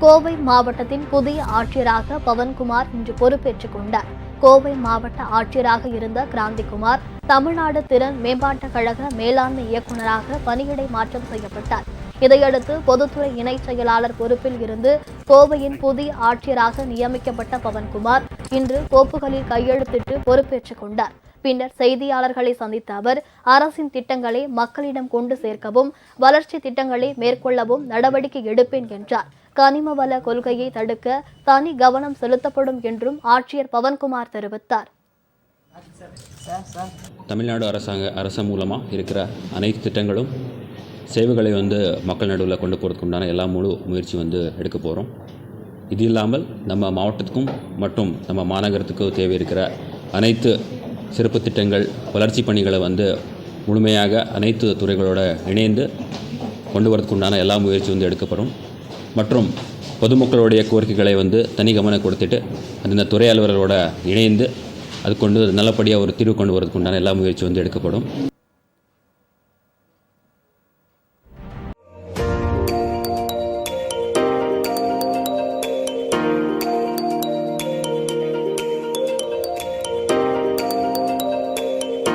கோவை மாவட்டத்தின் புதிய ஆட்சியராக பவன்குமார் இன்று பொறுப்பேற்றுக் கொண்டார். கோவை மாவட்ட ஆட்சியராக இருந்த கிராந்திகுமார் தமிழ்நாடு திறன் மேம்பாட்டுக் கழக மேலாண்மை இயக்குநராக பணியிடை மாற்றம் செய்யப்பட்டார். இதையடுத்து பொதுத்துறை இணைச் செயலாளர் பொறுப்பில் இருந்து கோவையின் புதிய ஆட்சியராக நியமிக்கப்பட்ட பவன்குமார் இன்று கோப்புகளில் கையெழுத்திட்டு பொறுப்பேற்றுக் கொண்டார். பின்னர் செய்தியாளர்களை சந்தித்த அவர், அரசின் திட்டங்களை மக்களிடம் கொண்டு சேர்க்கவும் வளர்ச்சி திட்டங்களை மேற்கொள்ளவும் நடவடிக்கை எடுப்பேன் என்றார். கனிம வள கொள்கையை தடுக்க தனி கவனம் செலுத்தப்படும் என்றும் ஆட்சியர் பவன்குமார் தெரிவித்தார். தமிழ்நாடு அரசு மூலமாக இருக்கிற அனைத்து திட்டங்களும் சேவைகளை மக்கள் நடுவில் கொண்டு போகிறதுக்கு உண்டான எல்லா முழு முயற்சி எடுக்க போகிறோம். இது இல்லாமல் நம்ம மாவட்டத்துக்கும் மற்றும் நம்ம மாநகரத்துக்கும் தேவை இருக்கிற அனைத்து சிறப்பு திட்டங்கள் வளர்ச்சி பணிகளை முழுமையாக அனைத்து துறைகளோட இணைந்து கொண்டு வரதுக்கு உண்டான எல்லா முயற்சி எடுக்கப்படும். மற்றும் பொதுமக்களுடைய கோரிக்கைகளை தனி கவனம் கொடுத்துட்டு அந்த துறை அலுவலரோட இணைந்து அது கொண்டு நல்லபடியாக ஒரு தீர்வு கொண்டு வரதுக்கு உண்டான எல்லா முயற்சி எடுக்கப்படும்.